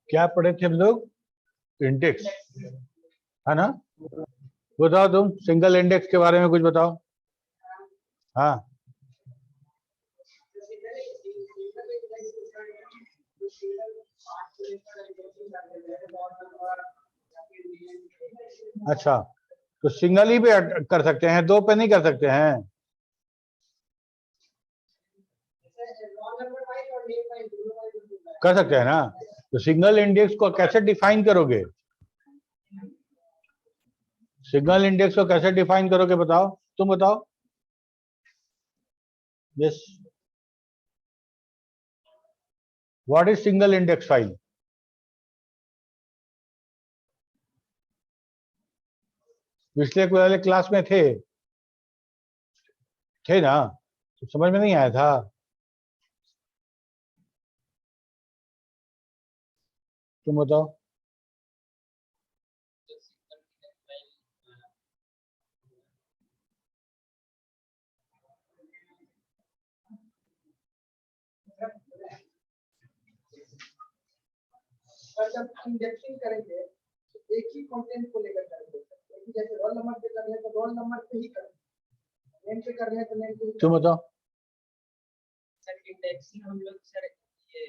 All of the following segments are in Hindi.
क्या पढ़े थे हम लोग? इंडेक्स, है ना? बताओ तुम सिंगल इंडेक्स के बारे में कुछ बताओ। हाँ, अच्छा, तो सिंगल ही पे कर सकते हैं, दो पे नहीं कर सकते हैं? कर सकते हैं ना? तो सिंगल इंडेक्स को कैसे डिफाइन करोगे? सिंगल इंडेक्स को कैसे डिफाइन करोगे बताओ, तुम बताओ। Yes, what is single index file? पिछले वाले क्लास में थे ना, तो समझ में नहीं आया था? तुम बताओ। जब इंडेक्सिंग करेंगे तो एक ही कंटेंट को लेकर करेंगे, जैसे रोल नंबर पे कर रहे हैं तो रोल नंबर पे ही करेंगे, नेम पे कर रहे हैं तो नेम पे। तुम बताओ। सर इंडेक्सिंग हम लोग सर ये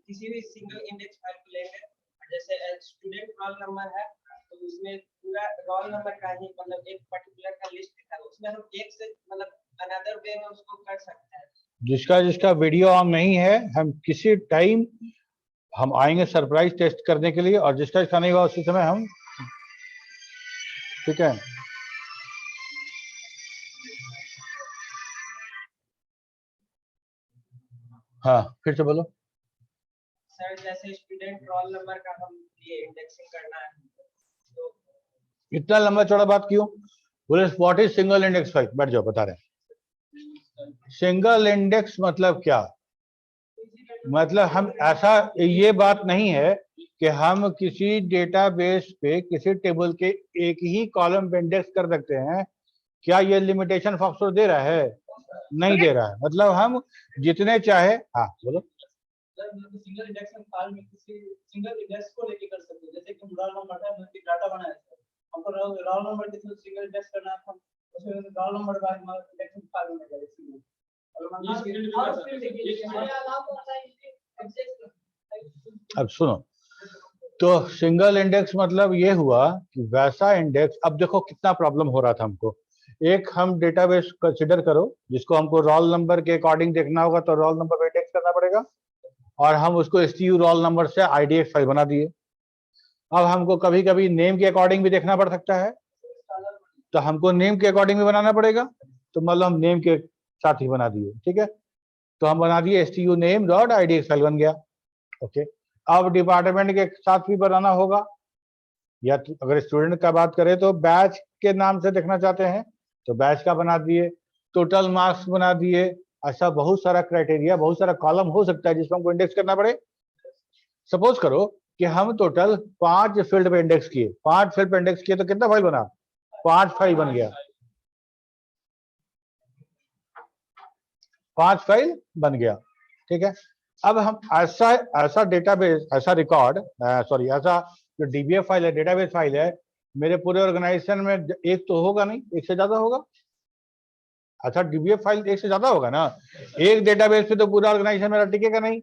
किसी भी सिंगल इंडेक्स फाइल को लेंगे, जैसे स्टूडेंट रोल नंबर है तो उसमें पूरा रोल नंबर का ही मतलब एक पर्टिकुलर का लिस्ट है, उसमें हम एक से मतलब अनदर वे में उसको कर सकते हैं। जिसका वीडियो ऑन नहीं है, हम किसी टाइम हम आएंगे सरप्राइज टेस्ट करने के लिए, और जिसका नहीं हुआ उसी समय हम, ठीक है? हाँ, फिर से बोलो। सर जैसे स्टूडेंट रोल नंबर का हम ये इंडेक्सिंग करना है तो इतना लंबा चौड़ा बात क्यों? बोले what is single index file, बैठ जाओ, बता रहे हैं। सिंगल इंडेक्स मतलब क्या? मतलब हम ऐसा, ये बात नहीं है कि हम किसी डेटाबेस पे किसी टेबल के एक ही कॉलम पे इंडेक्स कर सकते हैं। क्या ये लिमिटेशन फॉक्सट्रॉट दे रहा है? नहीं दे रहा है। मतलब हम जितने चाहे, हाँ बोलो। सिंगल इंडेक्स फाइल में किसी सिंगल इंडेक्स को लेके कर सकते हैं, जैसे कि रोल नंबर है, मतलब डाटा बनाया है, हमको रोल नंबर किसी सिंगल इंडेक्स करना है, उसमें रोल नंबर बाद में इंडेक्स फाइल में जाएगा। अब सुनो, तो सिंगल इंडेक्स मतलब ये हुआ कि वैसा इंडेक्स, अब देखो कितना प्रॉब्लम हो रहा था हमको। एक हम डेटाबेस कंसिडर करो जिसको हमको रोल नंबर के अकॉर्डिंग देखना होगा, तो रोल नंबर पे इंडेक्स करना पड़ेगा, और हम उसको STU रोल नंबर से IDX फाइल बना दिए। अब हमको कभी कभी नेम के अकॉर्डिंग भी देखना पड़ सकता है, तो हमको नेम के अकॉर्डिंग भी बनाना पड़ेगा, तो मतलब हम नेम के साथ ही बना दिए, ठीक है? तो हम बना दिए STU name dot IDX file बन गया, ओके। अब डिपार्टमेंट के साथ भी बनाना होगा, या तो अगर स्टूडेंट का बात करें तो बैच के नाम से देखना चाहते हैं तो बैच का बना दिए, टोटल मार्क्स बना दिए। ऐसा बहुत सारा क्राइटेरिया, बहुत सारा कॉलम हो सकता है जिसको हमको इंडेक्स करना पड़े। सपोज करो कि हम टोटल 5 फील्ड पे इंडेक्स किए, 5 फील्ड पे इंडेक्स किए, तो कितना फाइल बना? 5 फाइल बन गया, 5 फाइल बन गया, ठीक है। अब हम ऐसा डेटाबेस, ऐसा रिकॉर्ड, सॉरी, ऐसा जो DBA फाइल है, डेटाबेस फाइल है, मेरे पूरे ऑर्गेनाइजेशन में एक तो होगा नहीं, एक से ज्यादा होगा। अच्छा, DBA फाइल एक से ज्यादा होगा ना, एक डेटाबेस पे तो पूरा ऑर्गेनाइजेशन मेरा टिकेगा नहीं।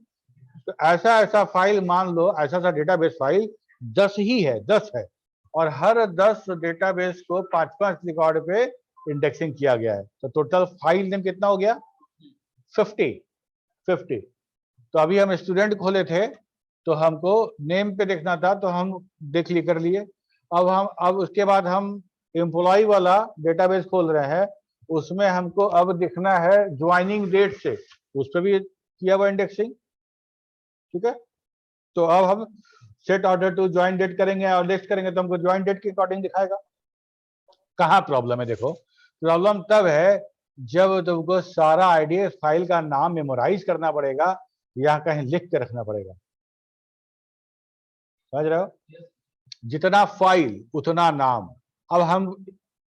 तो ऐसा फाइल मान लो, ऐसा डेटाबेस फाइल 10 ही है, 10 है, और हर 10 डेटाबेस को 5-5 रिकॉर्ड पे इंडेक्सिंग किया गया है, तो टोटल फाइल नेम कितना हो गया? 50। तो अभी हम स्टूडेंट खोले थे, तो हमको नेम पे देखना था, तो हम देख लिए कर लिए। अब उसके बाद हम एम्प्लॉय वाला डेटाबेस खोल रहे हैं, उसमें हमको अब दिखना है ज्वाइनिंग डेट से, उस पर भी किया हुआ इंडेक्सिंग। ठीक है, तो अब हम set order to join date करेंगे और नेक्स्ट करेंगे तो हमको ज्वाइन डेट के अकॉर्डिंग दिखाएगा। कहाँ प्रॉब्लम है? देखो, प्रॉब्लम तब है जब तुमको सारा आईडीएस फाइल का नाम मेमोराइज करना पड़ेगा या कहीं लिख के रखना पड़ेगा। समझ रहे हो? जितना फाइल उतना नाम। अब हम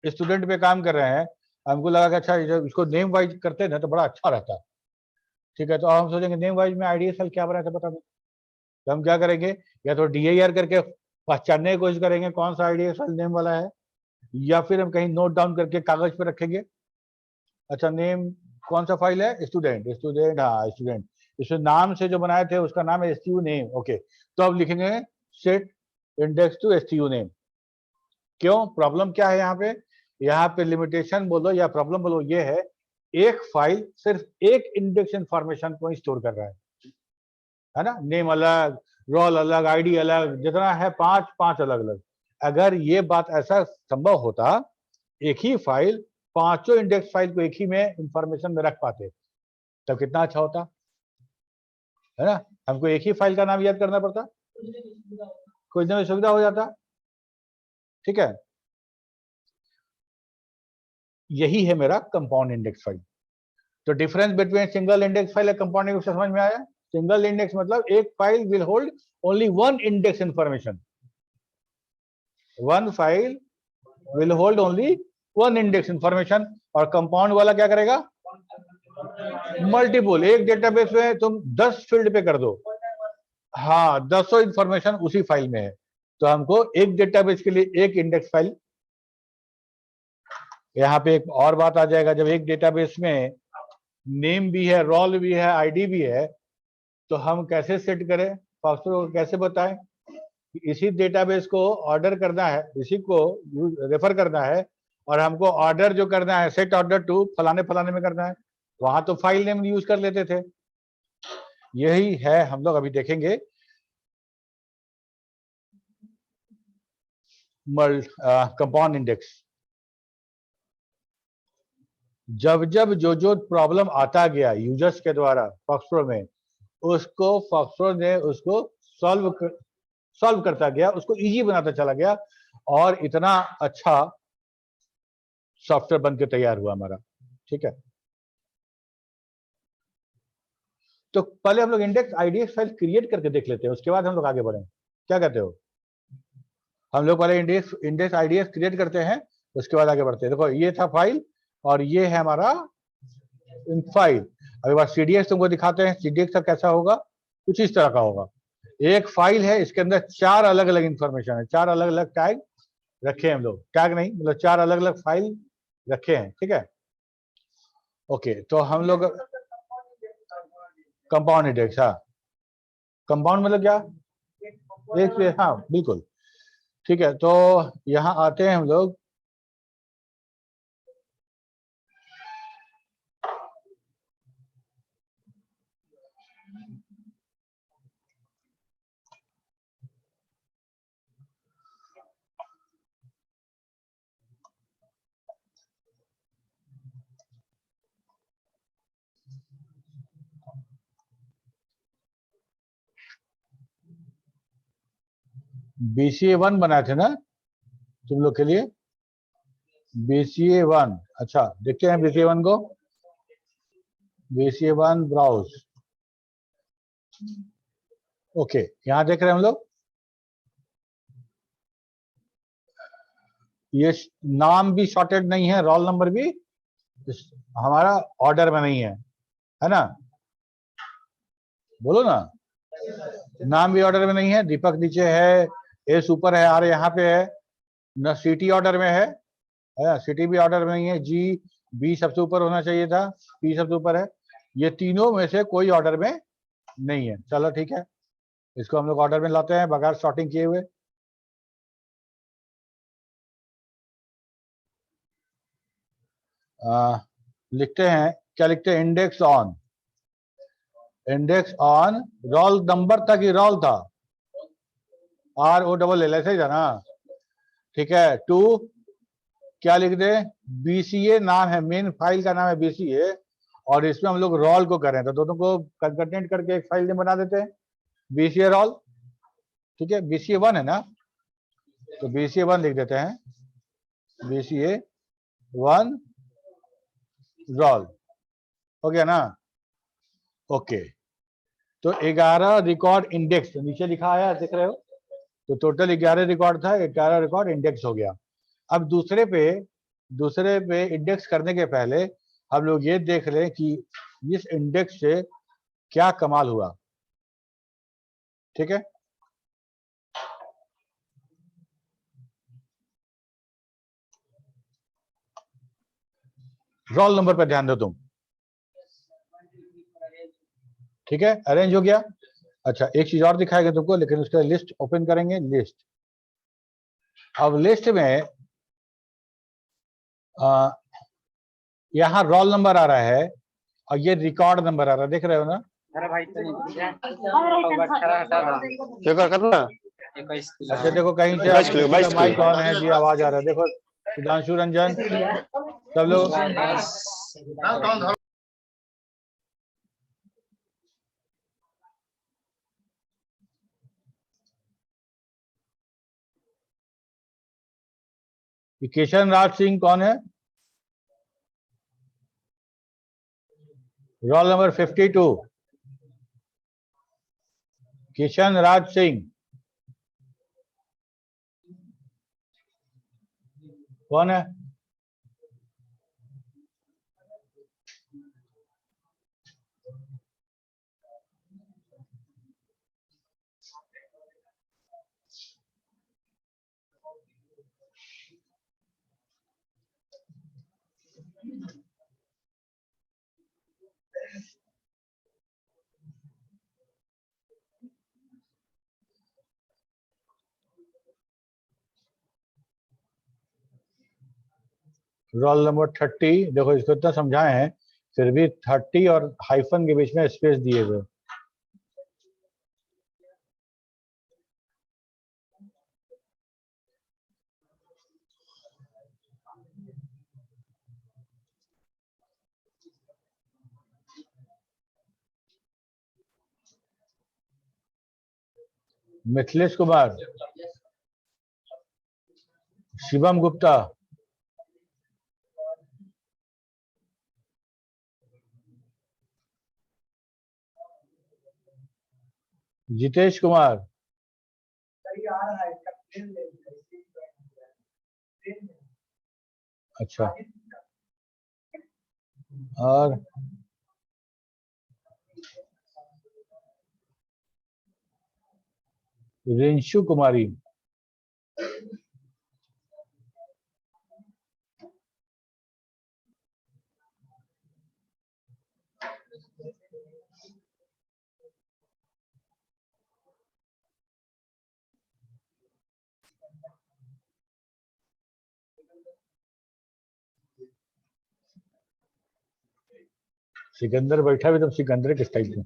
स्टूडेंट पे काम कर रहे हैं, हमको लगा कि अच्छा जब इसको नेम वाइज करते हैं ना तो बड़ा अच्छा रहता है। ठीक है, तो हम सोचेंगे नेम वाइज में आईडीएस फाइल क्या बना था पता नहीं, तो हम क्या करेंगे, या तो DIR करके पहचानने की कोशिश करेंगे कौन सा आईडीएस फाइल नेम वाला है, या फिर हम कहीं नोट डाउन करके कागज पे रखेंगे। अच्छा, नेम कौन सा फाइल है? स्टूडेंट, हाँ स्टूडेंट, इसमें नाम से जो बनाए थे उसका नाम है STU नेम। ओके, तो अब लिखेंगे set index to STU name. क्यों? प्रॉब्लम क्या है यहाँ पे? यहाँ पे लिमिटेशन बोलो या प्रॉब्लम बोलो, ये है एक फाइल सिर्फ एक इंडेक्स इंफॉर्मेशन को स्टोर कर रहा है ना, नेम अलग, रोल अलग, आईडी अलग, जितना है पांच अलग अलग। अगर ये बात ऐसा संभव होता, एक ही फाइल पांचों इंडेक्स फाइल को एक ही में इंफॉर्मेशन में रख पाते, तब कितना अच्छा होता है ना। हमको एक ही फाइल का नाम याद करना पड़ता, कुछ ना सुविधा हो जाता। ठीक है, यही है मेरा कंपाउंड इंडेक्स फाइल। तो difference between single index file और कंपाउंड इंडेक्स समझ में आया? सिंगल इंडेक्स मतलब एक file will hold only one index information, one file will hold only one index information. और कंपाउंड वाला क्या करेगा? मल्टीपल, एक डेटाबेस में तुम 10 फील्ड पे कर दो, हाँ 10 इंफॉर्मेशन उसी फाइल में है, तो हमको एक डेटाबेस के लिए एक इंडेक्स फाइल। यहाँ पे एक और बात आ जाएगा, जब एक डेटाबेस में नेम भी है, रोल भी है, आईडी भी है, तो हम कैसे सेट करें, फॉस्फर को कैसे बताएं? इसी डेटाबेस को ऑर्डर करना है, इसी को रेफर करना है, और हमको ऑर्डर जो करना है सेट ऑर्डर टू फलाने फलाने में करना है, वहां तो फाइल नेम यूज कर लेते थे। यही है, हम लोग अभी देखेंगे कंपाउंड इंडेक्स। जब जब जो प्रॉब्लम आता गया यूजर्स के द्वारा फॉक्सट्रो में, उसको फॉक्सट्रो ने उसको सॉल्व करता गया, उसको इजी बनाता चला गया, और इतना अच्छा सॉफ्टवेयर बन के तैयार हुआ हमारा। ठीक है, तो पहले हम लोग इंडेक्स आईडीएस फाइल क्रिएट करके देख लेते हैं, उसके बाद हम लोग आगे बढ़ें। क्या कहते हो? हम लोग पहले इंडेक्स आईडीएस क्रिएट करते हैं, उसके बाद आगे बढ़ते हैं। देखो, ये था फाइल और ये है हमारा फाइल। अभी बार CDX तुमको दिखाते हैं, CDX का कैसा होगा, कुछ इस तरह का होगा। एक फाइल है, इसके अंदर 4 अलग अलग इंफॉर्मेशन है, 4 अलग अलग टैग रखे हैं हम लोग, टैग नहीं मतलब 4 अलग अलग फाइल रखे हैं। ठीक है, ओके, तो हम लोग कंपाउंड इंडेक्स, हाँ कंपाउंड मतलब क्या? एक से, हाँ बिल्कुल। ठीक है, तो यहाँ आते हैं हम लोग, BCA1 बनाए थे ना तुम लोग के लिए, BCA1। अच्छा, देखते हैं BCA1 को, BCA1 ब्राउज। ओके, यहाँ देख रहे हैं हम लोग, ये नाम भी शॉर्टेड नहीं है, रोल नंबर भी हमारा ऑर्डर में नहीं है ना? बोलो ना, नाम भी ऑर्डर में नहीं है, दीपक नीचे है, एस ऊपर है, आर यहाँ पे है ना, सिटी ऑर्डर में है, सिटी भी ऑर्डर में नहीं है, बी सबसे ऊपर होना चाहिए था, पी सबसे ऊपर है, ये तीनों में से कोई ऑर्डर में नहीं है। चलो ठीक है, इसको हम लोग ऑर्डर में लाते हैं बगैर सॉर्टिंग किए हुए। लिखते हैं, क्या लिखते हैं? Index on, index on roll number तक ही रोल था, ROLL ऐसे ही था ना, ठीक है। 2 क्या लिख दे, BCA नाम है, मेन फाइल का नाम है BCA, और इसमें हम लोग रोल को करें तो दोनों को कंकेटनेट करके एक फाइल बना देते हैं, BCA रोल, ठीक है। BCA 1 है ना, तो BCA 1 लिख देते हैं, BCA 1 रोल, हो गया ना, ओके। तो 11 रिकॉर्ड इंडेक्स नीचे लिखा आया, देख रहे हो, तो टोटल 11 रिकॉर्ड था, 11 रिकॉर्ड इंडेक्स हो गया। अब दूसरे पे इंडेक्स करने के पहले हम लोग ये देख लें कि इस इंडेक्स से क्या कमाल हुआ, ठीक है। रोल नंबर पर ध्यान दो तुम, ठीक है, अरेंज हो गया। अच्छा, एक चीज और दिखाएगा तुमको, लेकिन उसका लिस्ट ओपन करेंगे, लिस्ट। अब लिस्ट में यहाँ रोल नंबर आ रहा है और ये रिकॉर्ड नंबर आ रहा है, देख रहे हो ना। अच्छा देखो, कहीं से माइक ऑन है जी, आवाज आ रहा है, देखो सुधांशु रंजन सब लोग। किशन राज सिंह कौन है, रोल नंबर 52, किशन राज सिंह कौन है, रोल नंबर 30। देखो इसको इतना समझाए हैं फिर भी 30 और हाइफन के बीच में स्पेस दिए हुए। मिथिलेश कुमार, शिवम गुप्ता, जितेश कुमार, अच्छा, और रिंशु कुमारी, सिकंदर बैठा भी, तो सिकंदर किस टाइप में।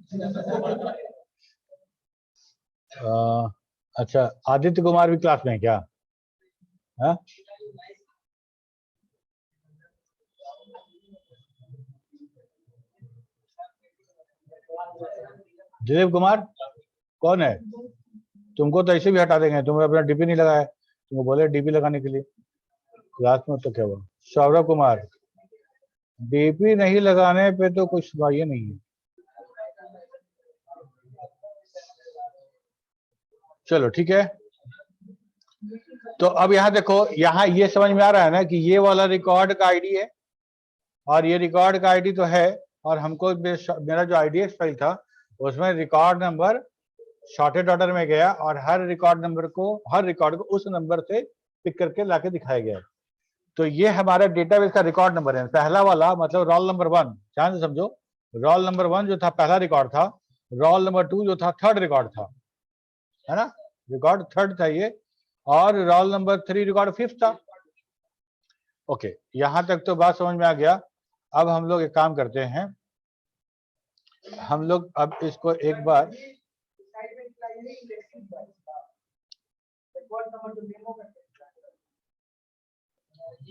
अच्छा, आदित्य कुमार भी क्लास में है क्या, हाँ? दिलीप कुमार कौन है, तुमको तो ऐसे भी हटा देंगे, तुम्हें अपना डीपी नहीं लगाया, तुमको बोले डीपी लगाने के लिए क्लास में, तो क्या हुआ। सौरभ कुमार, डीपी नहीं लगाने पे तो कुछ ये नहीं है। चलो ठीक है, तो अब यहाँ देखो, यहाँ ये समझ में आ रहा है ना कि ये वाला रिकॉर्ड का आईडी है और ये रिकॉर्ड का आईडी तो है, और हमको मेरा जो IDX फाइल था उसमें रिकॉर्ड नंबर शॉर्टेड ऑर्डर में गया और हर रिकॉर्ड को उस नंबर से पिक करके लाके दिखाया गया। तो ये हमारा डेटाबेस का रिकॉर्ड नंबर है, पहला वाला मतलब रोल नंबर 1, ध्यान से समझो। रोल नंबर 1 जो था पहला रिकॉर्ड था, रोल नंबर 2 जो था थर्ड रिकॉर्ड था, है ना, रिकॉर्ड थर्ड था ये, और रोल नंबर 3 रिकॉर्ड 5th था। ओके, यहां तक तो बात समझ में आ गया। अब हम लोग एक काम करते हैं, हम लोग अब इसको एक बार रिकॉर्ड नंबर जो मेमो करते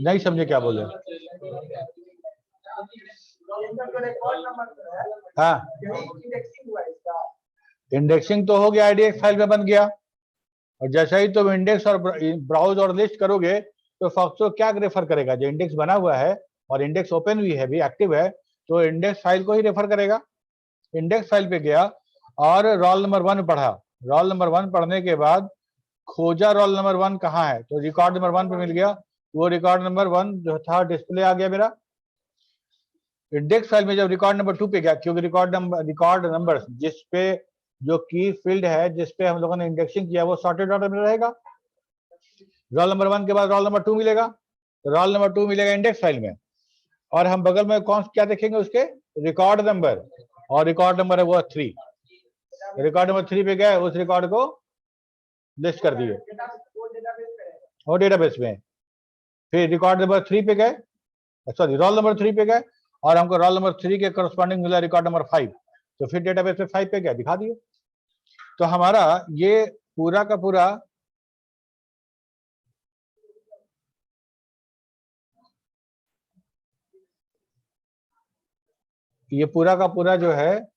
नहीं समझे क्या बोले? हाँ, इंडेक्सिंग तो हो गया, आईडीएक्स फाइल में बन गया, और जैसा ही तुम इंडेक्स और ब्राउज और लिस्ट करोगे तो फॉक्सो क्या रेफर करेगा? जो इंडेक्स बना हुआ है और इंडेक्स ओपन भी है, भी एक्टिव है, तो इंडेक्स फाइल को ही रेफर करेगा। इंडेक्स फाइल पे गया और रोल नंबर 1 पढ़ा। रोल नंबर 1 पढ़ने के बाद खोजा रोल नंबर 1 कहाँ है, तो रिकॉर्ड नंबर 1 पे मिल गया। वो रिकॉर्ड नंबर 1 जो था डिस्प्ले आ गया मेरा। इंडेक्स फाइल में जब रिकॉर्ड नंबर 2 पे गया, क्योंकि रिकॉर्ड नंबर जिस पे जो की फील्ड है जिस पे हम लोगों ने इंडेक्सिंग किया वो सॉर्टेड ऑर्डर में रहेगा। रोल नंबर 1 के बाद रोल नंबर 2 मिलेगा, तो रोल नंबर 2 मिलेगा इंडेक्स फाइल में, और हम बगल में कौन क्या देखेंगे? उसके रिकॉर्ड नंबर, और रिकॉर्ड नंबर है वो 3। रिकॉर्ड नंबर 3 पे गए, उस रिकॉर्ड को लिस्ट कर दिए और डेटाबेस में। फिर रिकॉर्ड नंबर 3 पे गए, सॉरी रोल नंबर 3 पे गए, और हमको रोल नंबर 3 के करस्पॉन्डिंग मिला रिकॉर्ड नंबर 5, तो फिर डेटाबेस पे 5 पे गया, दिखा दिए। तो हमारा ये पूरा का पूरा जो है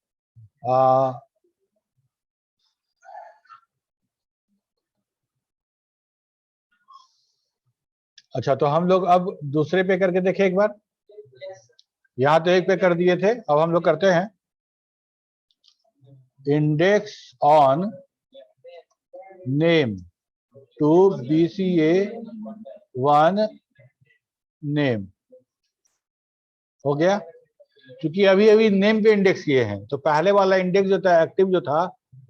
अच्छा, तो हम लोग अब दूसरे पे करके देखें एक बार। यहां तो एक पे कर दिए थे, अब हम लोग करते हैं index on name to BCA1 name. हो गया, क्योंकि अभी अभी नेम पे इंडेक्स किए हैं, तो पहले वाला इंडेक्स जो था एक्टिव जो था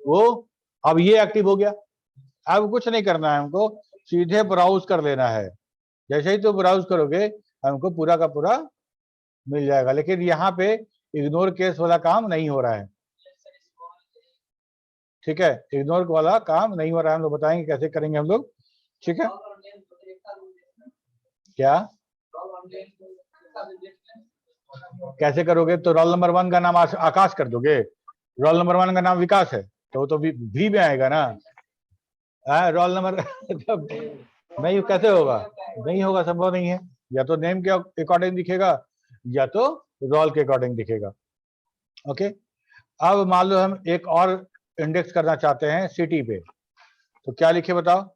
वो अब ये एक्टिव हो गया। अब कुछ नहीं करना है हमको, सीधे ब्राउज कर लेना है। जैसे ही तो ब्राउज करोगे हमको पूरा का पूरा मिल जाएगा, लेकिन यहाँ पे इग्नोर केस वाला काम नहीं हो रहा है। ठीक है, इग्नोर वाला काम नहीं हो रहा है, हम लोग बताएंगे कैसे करेंगे हम लोग। ठीक है, क्या कैसे करोगे? तो रोल नंबर 1 का नाम आकाश कर दोगे, रोल नंबर 1 का नाम विकास है, तो वो तो भी में आएगा ना। रोल नंबर नहीं, कैसे होगा? नहीं होगा, संभव नहीं है। या तो नेम के अकॉर्डिंग दिखेगा या तो रोल के अकॉर्डिंग दिखेगा। ओके, अब मान लो हम एक और इंडेक्स करना चाहते हैं सिटी पे, तो क्या लिखे बताओ?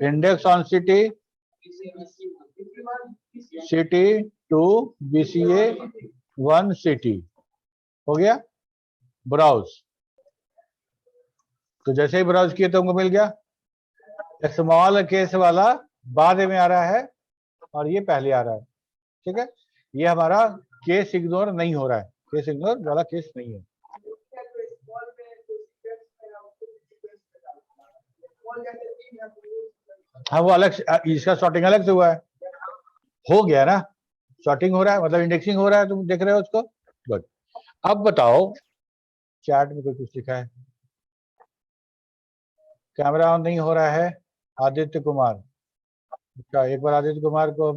Index on city to BCA1 city. हो गया ब्राउज, तो जैसे ही ब्राउज किए तो हमको मिल गया। स्मॉल केस वाला बाद में आ रहा है और ये पहले आ रहा है। ठीक है, ये हमारा केस इग्नोर नहीं हो रहा है, केस इग्नोर वाला केस नहीं है। हाँ, वो अलग, इसका सॉर्टिंग अलग से हुआ है। हो गया ना, सॉर्टिंग हो रहा है मतलब इंडेक्सिंग हो रहा है, तुम देख रहे हो उसको। गुड, अब बताओ चैट में कोई कुछ लिखा है? कैमरा ऑन नहीं हो रहा है आदित्य कुमार। अच्छा, एक बार आदित्य कुमार को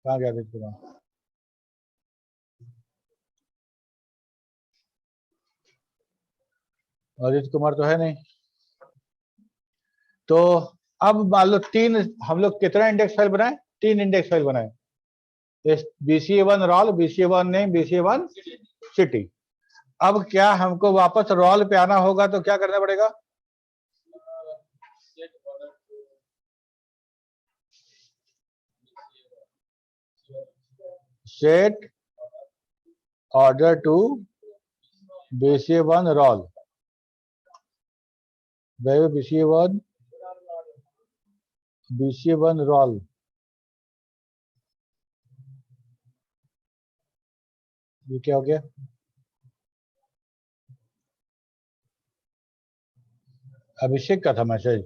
कहाँ गया आदित्य कुमार? आदित्य कुमार तो है नहीं। तो अब मान लो हम लोग कितना इंडेक्स फाइल बनाए? 3 इंडेक्स फाइल बनाए, BCA1 roll, BCA1 name, BCA1 city. अब क्या हमको वापस रोल पे आना होगा, तो क्या करना पड़ेगा? Set order to BCA1 roll, BCA1 roll. ये क्या हो गया? अभिषेक का था मैसेज।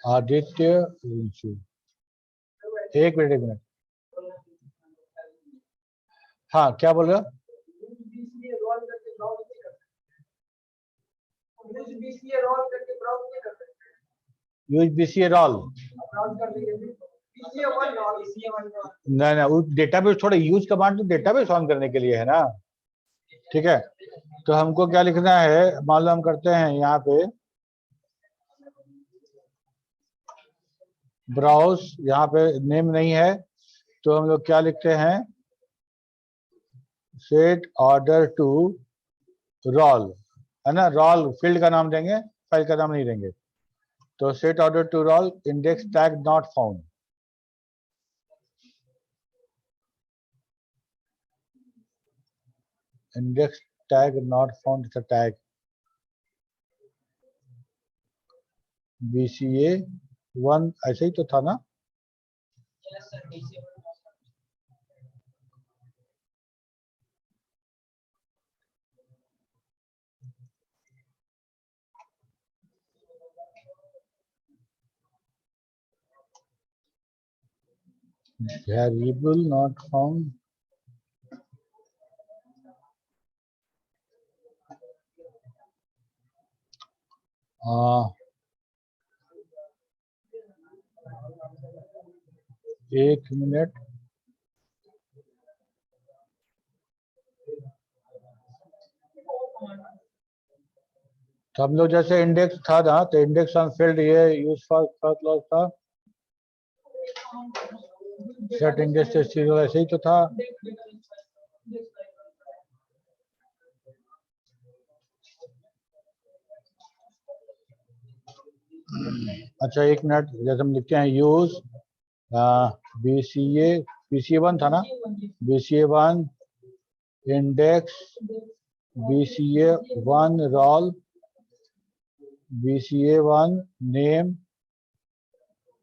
आदित्य, एक मिनट। हाँ, क्या बोल रहे हो? यूज BCA रोल। नहीं ना, वो डेटाबेस थोड़ा यूज कमांड तो डेटाबेस ऑन करने के लिए है ना। ठीक है, तो हमको क्या लिखना है, मान लो हम करते हैं यहाँ पे ब्राउज, यहाँ पे नेम नहीं है तो हम लोग क्या लिखते हैं, सेट ऑर्डर टू रोल, है ना, रोल फील्ड का नाम देंगे, फाइल का नाम नहीं देंगे। तो set order to roll index tag not found, index tag not found is a tag BCA1, ऐसे ही तो था ना। Variable not found, एक मिनट, तो हम लोग जैसे इंडेक्स था ना, तो इंडेक्स ऑन फील्ड ये यूज फॉर क्लॉज था, सेट इंडेक्स जीरो ऐसे ही तो था। अच्छा एक मिनट, जैसे हम लिखते हैं यूज BCA1 था ना, BCA1 index, BCA1 roll, BCA1 name,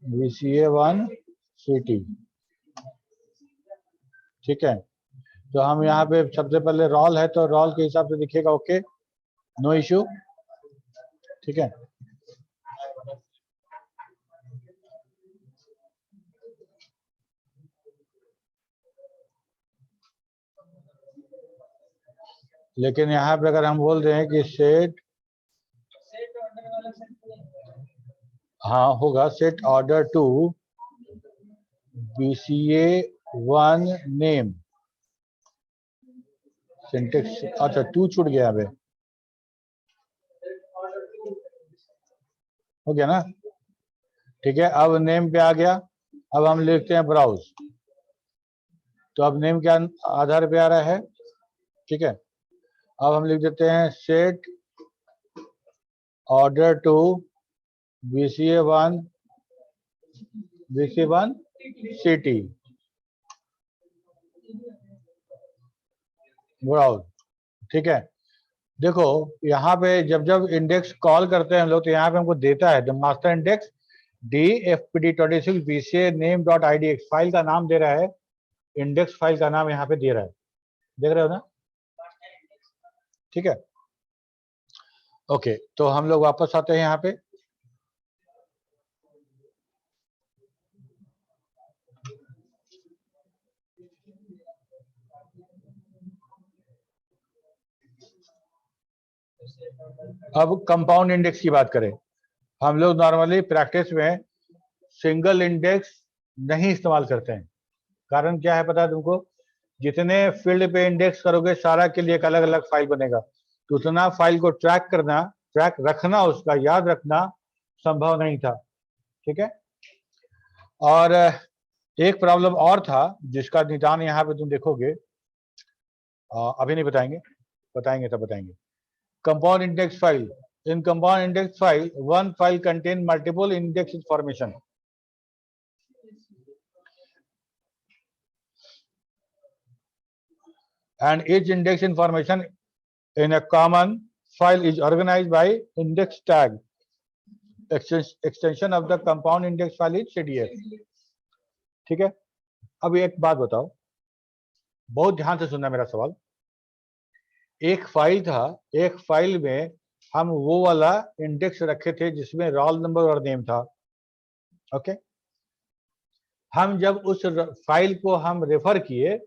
BCA1 city. ठीक है, तो हम यहाँ पे सबसे पहले रोल है तो रोल के हिसाब से दिखेगा, ओके, नो इश्यू। ठीक है, लेकिन यहाँ पे अगर हम बोल रहे हैं कि सेट, हाँ होगा, set order to BCA1 name, syntax, अच्छा टू छूट गया, अबे हो गया ना। ठीक है, अब नेम पे आ गया, अब हम लिखते हैं ब्राउज, तो अब नेम के आधार पे आ रहा है। ठीक है, अब हम लिख देते हैं set order to BCA1 city browse. ठीक है, देखो यहाँ पे जब जब इंडेक्स कॉल करते हैं हम लोग, तो यहाँ पे हमको देता है the master index DFPD26 BCA name dot IDX, file का नाम दे रहा है, इंडेक्स फाइल का नाम यहाँ पे दे रहा है, देख रहे हो ना। ठीक है, ओके, तो हम लोग वापस आते हैं यहाँ पे। अब कंपाउंड इंडेक्स की बात करें, हम लोग नॉर्मली प्रैक्टिस में सिंगल इंडेक्स नहीं इस्तेमाल करते हैं। कारण क्या है पता है तुमको, जितने फील्ड पे इंडेक्स करोगे सारा के लिए एक अलग अलग फाइल बनेगा, तो उतना फाइल को ट्रैक करना, ट्रैक रखना, उसका याद रखना संभव नहीं था। ठीक है, और एक प्रॉब्लम और था जिसका निदान यहाँ पे तुम देखोगे, अभी नहीं बताएंगे, बताएंगे तब बताएंगे। Compound index file, in compound index file one file contain multiple index information, and each index information in a common file is organized by index tag, extension of the compound index file is CDF। ठीक है, अब एक बात बताओ, बहुत ध्यान से सुनना मेरा सवाल। एक फाइल था, एक फाइल में हम वो वाला इंडेक्स रखे थे जिसमें रोल नंबर और नेम था। ओके, हम जब उस फाइल को हम रेफर किए,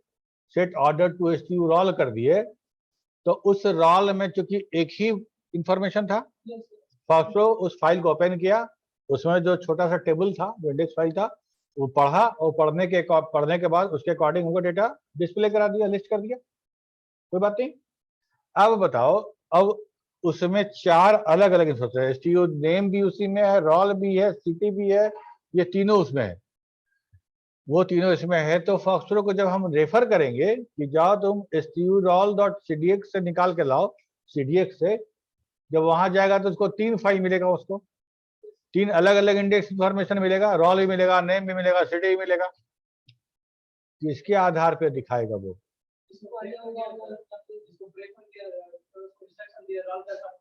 set order to STU roll कर दिए, तो उस रोल में चूंकि एक ही इंफॉर्मेशन था, फर्स्ट उस फाइल को ओपन किया, उसमें जो छोटा सा टेबल था, जो इंडेक्स फाइल था, वो पढ़ा और पढ़ने के बाद उसके अकॉर्डिंग उनको डेटा डिस्प्ले करा दिया, लिस्ट कर दिया, कोई बात नहीं। अब बताओ, अब उसमें 4 अलग अलग इंस्ट्रक्शन है, एसटीयू नेम भी उसी में है, रोल भी है, सिटी भी है, ये तीनों उसमें है, वो तीनों इसमें है। तो फॉक्सट्रो को जब हम रेफर करेंगे कि जाओ तुम sturol.cdx से निकाल के लाओ, cdx से जब वहां जाएगा तो उसको 3 फाइल मिलेगा, उसको 3 अलग अलग इंडेक्स इंफॉर्मेशन मिलेगा, रोल भी मिलेगा, नेम भी मिलेगा, सिटी भी मिलेगा, इसके आधार पे दिखाएगा वो। इसको आइडिया होगा इसको ब्रेक कर दिया तो उसको इंस्ट्रक्शन दिया रोल कैसा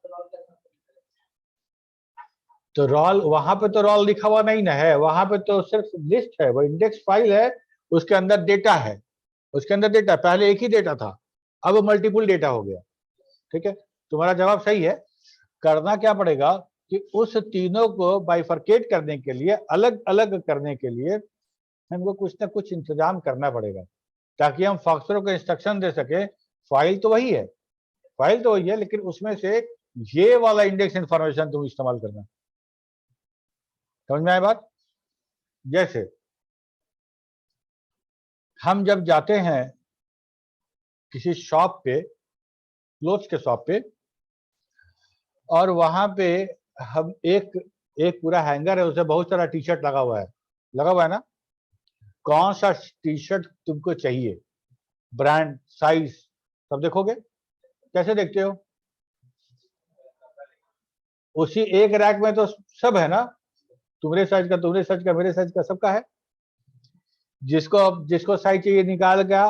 तो रोल वहां पे तो रोल लिखा हुआ नहीं ना है, वहां पे तो सिर्फ लिस्ट है, वो इंडेक्स फाइल है, उसके अंदर डेटा है, उसके अंदर डेटा, पहले एक ही डेटा था, अब मल्टीपल डेटा हो गया। ठीक है, तुम्हारा जवाब सही है। करना क्या पड़ेगा कि उस तीनों को बाइफरकेट करने के लिए, अलग अलग करने के लिए हमको कुछ ना कुछ इंतजाम करना पड़ेगा, ताकि हम फॉक्सट्रो को इंस्ट्रक्शन दे सके। फाइल तो वही है, फाइल तो वही है, लेकिन उसमें से ये वाला इंडेक्स इंफॉर्मेशन तुम इस्तेमाल करना। समझ में आए बात? जैसे हम जब जाते हैं किसी शॉप पे, क्लोथ्स के शॉप पे, और वहां पे हम एक पूरा हैंगर है, उसमें बहुत सारा टी शर्ट लगा हुआ है ना, कौन सा टी शर्ट तुमको चाहिए, ब्रांड, साइज सब देखोगे, कैसे देखते हो? उसी एक रैक में तो सब है ना, तुम्हारे साइज का, तुम्हारे साइज का, मेरे साइज का, सबका है। जिसको साइज चाहिए निकाल का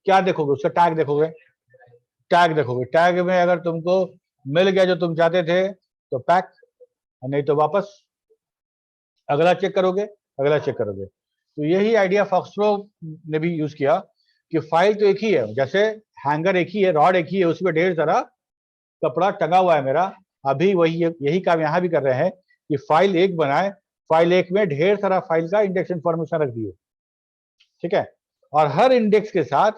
क्या देखोगे, उसका टैग देखोगे, टैग में अगर तुमको मिल गया जो तुम चाहते थे तो पैक, नहीं तो वापस, अगला चेक करोगे। तो यही आइडिया फॉक्सट्रो ने भी यूज किया कि फाइल तो एक ही है, जैसे हैंगर एक ही है, रॉड एक ही है, उसमें ढेर सारा कपड़ा टंगा हुआ है मेरा, अभी यही काम यहाँ भी कर रहे हैं कि फाइल एक बनाए, फाइल एक में ढेर सारा फाइल का इंडेक्स इंफॉर्मेशन रख दिए, ठीक है, और हर इंडेक्स के साथ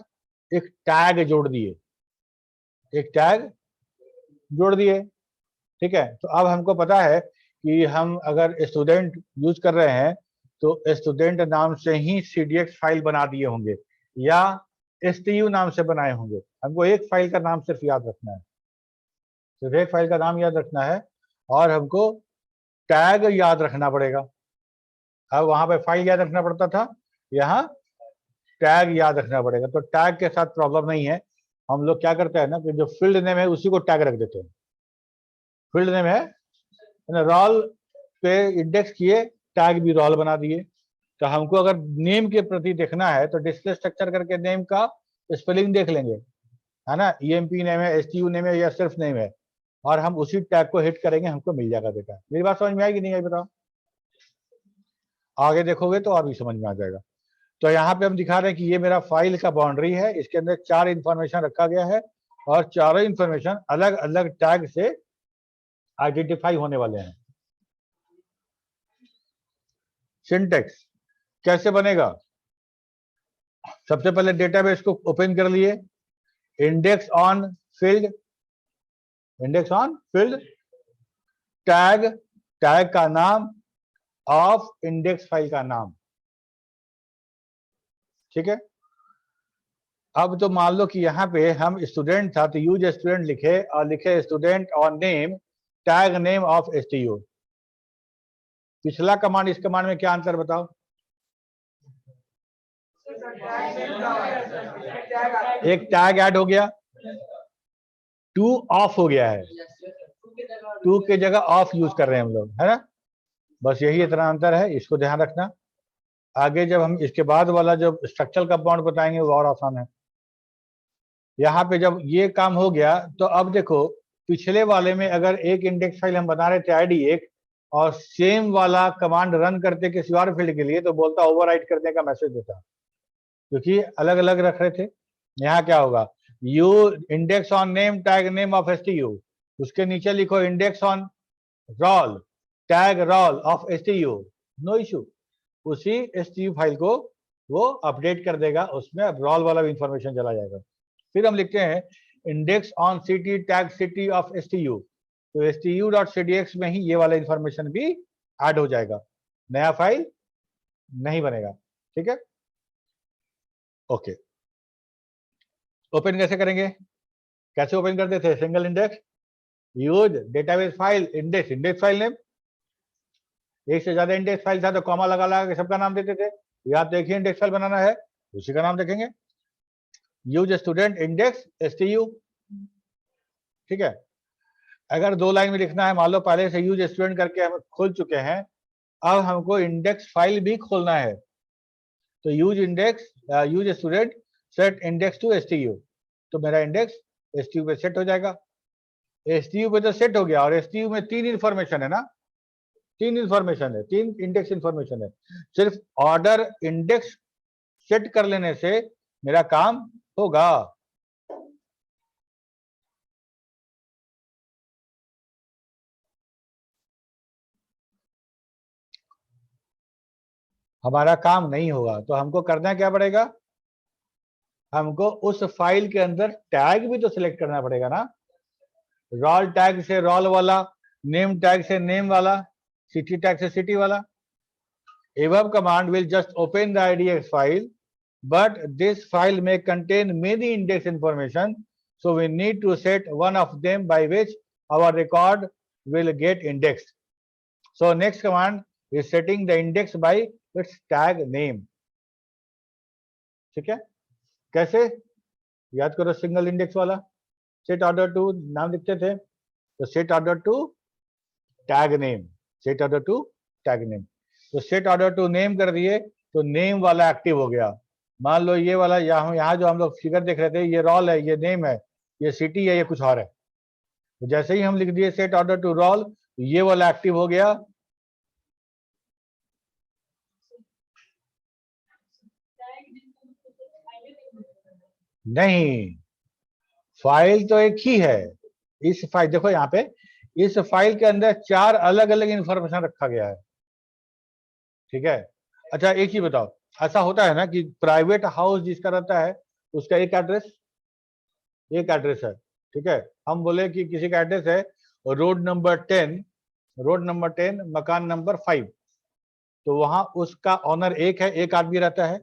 एक टैग जोड़ दिए, ठीक है। तो अब हमको पता है कि हम अगर स्टूडेंट यूज कर रहे हैं तो स्टूडेंट नाम से ही cdx फाइल बना दिए होंगे या stu नाम से बनाए होंगे। हमको एक फाइल का नाम सिर्फ याद रखना है, सिर्फ एक फाइल का नाम याद रखना है, और हमको टैग याद रखना पड़ेगा। अब वहां पे फाइल याद रखना पड़ता था, यहाँ टैग याद रखना पड़ेगा। तो टैग के साथ प्रॉब्लम नहीं है, हम लोग क्या करते हैं ना कि जो फील्ड नेम है उसी को टैग रख देते हैं। फील्ड नेम है रोल पे इंडेक्स किए, टैग भी रोल बना दिए। तो हमको अगर नेम के प्रति देखना है तो डिस्प्ले स्ट्रक्चर करके नेम का स्पेलिंग देख लेंगे, है ना, EMP नेम है, STU नेम है या सिर्फ नेम है, और हम उसी टैग को हिट करेंगे, हमको मिल जाएगा डेटा। मेरी बात समझ में आएगी नहीं आई बताओ? आगे देखोगे तो और भी समझ में आ जाएगा। तो यहाँ पे हम दिखा रहे हैं कि ये मेरा फाइल का बाउंड्री है, इसके अंदर 4 इंफॉर्मेशन रखा गया है, और चारों इंफॉर्मेशन अलग अलग टैग से आइडेंटिफाई होने वाले हैं। सिंटेक्स कैसे बनेगा? सबसे पहले डेटाबेस को ओपन कर लिए, इंडेक्स ऑन फील्ड, टैग का नाम, ऑफ इंडेक्स फाइल का नाम, ठीक है। अब तो मान लो कि यहाँ पे हम स्टूडेंट था तो यूज स्टूडेंट लिखे, और लिखे student on name, tag name of STU। पिछला कमांड इस कमांड में क्या अंतर बताओ? एक टैग ऐड हो गया, टू ऑफ हो गया है, टू के जगह ऑफ यूज कर रहे हैं हम लोग, है ना, बस यही इतना अंतर है, इसको ध्यान रखना। आगे जब हम इसके बाद वाला जो स्ट्रक्चरल कंपाउंड बताएंगे वो और आसान है। यहाँ पे जब ये काम हो गया तो अब देखो, पिछले वाले में अगर एक इंडेक्स फाइल हम बना रहे थे ID एक, और सेम वाला कमांड रन करते किसी और फील्ड के लिए तो बोलता ओवरराइट करने का मैसेज देता, क्योंकि अलग अलग रख रहे थे। यहाँ क्या होगा, use index on name tag name of STU, उसके नीचे लिखो index on roll tag roll of STU, no issue, उसी STU फाइल को वो अपडेट कर देगा, उसमें अब रोल वाला भी इंफॉर्मेशन चला जाएगा। फिर हम लिखते हैं index on city tag city of STU, तो STU.cdx में ही ये वाला इंफॉर्मेशन भी ऐड हो जाएगा, नया फाइल नहीं बनेगा। ठीक है, ओके। ओपन कैसे करेंगे, कैसे ओपन करते थे? Single index, use database file index, index file name. एक से ज्यादा इंडेक्स फाइल था तो कॉमा लगा लगा के सबका नाम देते थे। या तो एक ही इंडेक्स फाइल बनाना है, उसी का नाम देखेंगे। Use student index STU। ठीक है, अगर 2 लाइन में लिखना है, मान लो पहले से यूज स्टूडेंट करके हम खोल चुके हैं, अब हमको इंडेक्स फाइल भी खोलना है, तो use index use student set index to STU, तो मेरा इंडेक्स STU पे सेट हो जाएगा। STU पे तो सेट हो गया, और STU में 3 इंफॉर्मेशन है ना, 3 इंफॉर्मेशन है, 3 इंडेक्स इंफॉर्मेशन है। सिर्फ ऑर्डर इंडेक्स सेट कर लेने से मेरा काम होगा। हमारा काम नहीं होगा, तो हमको करना क्या पड़ेगा, हमको उस फाइल के अंदर टैग भी तो सिलेक्ट करना पड़ेगा ना। रोल टैग से रोल वाला, नेम टैग से नेम वाला, सिटी टैग से सिटी वाला। above command will just open the IDX file, but this file may contain many index information, so we need to set one of them by which our record will get indexed. So next command is setting the index by its tag name. ठीक है, कैसे याद करो, सिंगल इंडेक्स वाला सेट ऑर्डर टू नाम लिखते थे, तो set order to tag name, set order to tag name. तो सेट ऑर्डर टू नेम कर दिए तो नेम वाला एक्टिव हो गया। मान लो ये वाला यहाँ जो हम लोग फिगर देख रहे थे, ये रोल है, ये नेम है, ये सिटी है, ये कुछ और है। तो जैसे ही हम लिख दिए सेट ऑर्डर टू रोल, ये वाला एक्टिव हो गया। नहीं, फाइल तो एक ही है। इस फाइल देखो यहाँ पे, इस फाइल के अंदर 4 अलग अलग इंफॉर्मेशन रखा गया है। ठीक है, अच्छा एक ही बताओ, ऐसा होता है ना कि प्राइवेट हाउस जिसका रहता है उसका एक एड्रेस है। ठीक है, हम बोले कि किसी का एड्रेस है रोड नंबर 10, मकान नंबर 5, तो वहां उसका ऑनर एक है, एक आदमी रहता है।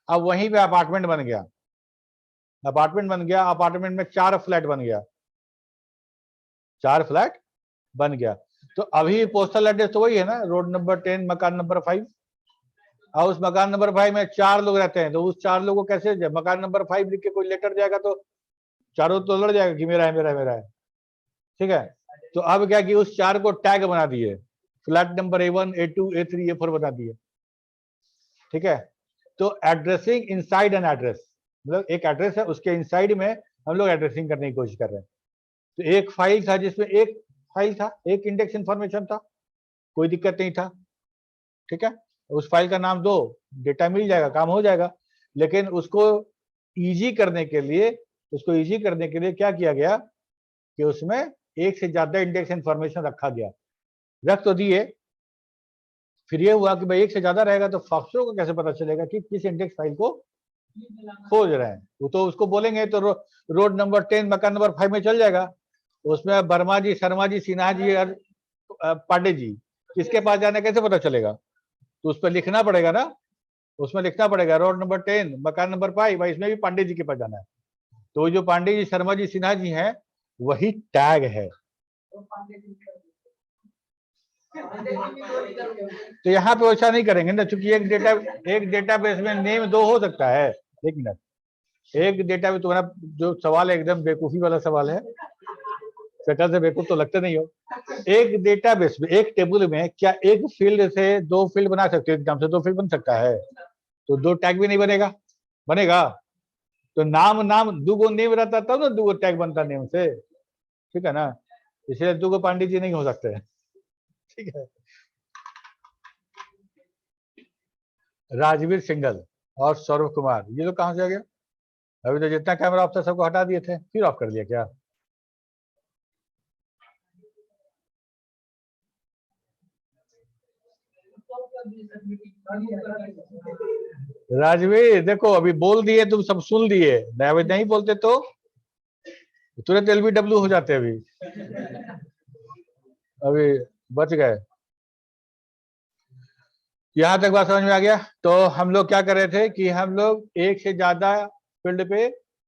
अब वहीं पे अपार्टमेंट बन गया, अपार्टमेंट में 4 फ्लैट बन गया, 4 फ्लैट बन गया। तो अभी पोस्टल एड्रेस तो वही है ना, रोड नंबर 10, मकान नंबर 5। और उस मकान नंबर 5 में 4 लोग रहते हैं, तो उस 4 लोगों को कैसे मकान नंबर 5 लिख के कोई लेटर जाएगा तो चारों तो लड़ जाएगा कि मेरा है, मेरा है, मेरा है। ठीक है, तो अब क्या कि उस 4 को टैग बना दिए, flat number A1, A2, A3, A4 बना दिए। ठीक है, तो एड्रेसिंग इनसाइड एन एड्रेस, मतलब एक एड्रेस है उसके इनसाइड में हम लोग एड्रेसिंग करने की कोशिश कर रहे हैं। तो एक फाइल था जिसमें एक फाइल था, एक इंडेक्स इंफॉर्मेशन था, कोई दिक्कत नहीं था। ठीक है, उस फाइल का नाम दो, डेटा मिल जाएगा, काम हो जाएगा। लेकिन उसको इजी करने के लिए क्या किया गया कि उसमें एक से ज्यादा इंडेक्स इंफॉर्मेशन रखा गया। रख तो दिए, फिर ये हुआ कि भाई एक से ज्यादा रहेगा तो फॉक्सो को कैसे पता चलेगा कि किस इंडेक्स फाइल को खोज रहे हैं। वो तो उसको बोलेंगे तो रोड नंबर 10, मकान नंबर 5 में चल जाएगा। उसमें वर्मा जी, शर्मा जी, सिन्हा जी और पांडे जी, किसके पास जाना कैसे पता चलेगा? तो उस पर लिखना पड़ेगा ना, उसमें लिखना पड़ेगा रोड नंबर 10, मकान नंबर 5, भाई इसमें भी पांडे जी के पास जाना है। तो जो पांडे जी, शर्मा जी, सिन्हा जी हैं, वही टैग है। तो यहाँ पे वैसा नहीं करेंगे ना, चूंकि एक डेटाबेस में नेम 2 हो सकता है। एक मिनट, एक डेटाबेस, तुम्हारा जो सवाल है एकदम बेवकूफी वाला सवाल है, शक्ल से बेवकूफ तो लगते नहीं हो। एक डेटाबेस में, एक टेबल में क्या एक फील्ड से 2 फील्ड बना सकते हो? एकदम से 2 फील्ड बन सकता है? तो 2 टैग भी नहीं बनेगा। बनेगा तो नाम 2 नेम रहता तब ना 2 टैग बनता नेम से। ठीक है ना, इसलिए 2 पांडे जी नहीं हो सकते। ठीक है, राजवीर सिंघल और सौरभ कुमार, ये लोग कहां से आ गया? अभी तो जितना कैमरा ऑफ था सबको हटा दिए थे, फिर ऑफ कर दिया क्या? राजवीर देखो, अभी बोल दिए, तुम सब सुन लिए, अभी नहीं बोलते तो तुरंत LBW हो जाते। अभी बच गए। यहां तक बात समझ में आ गया। तो हम लोग क्या कर रहे थे कि हम लोग एक से ज्यादा फील्ड पे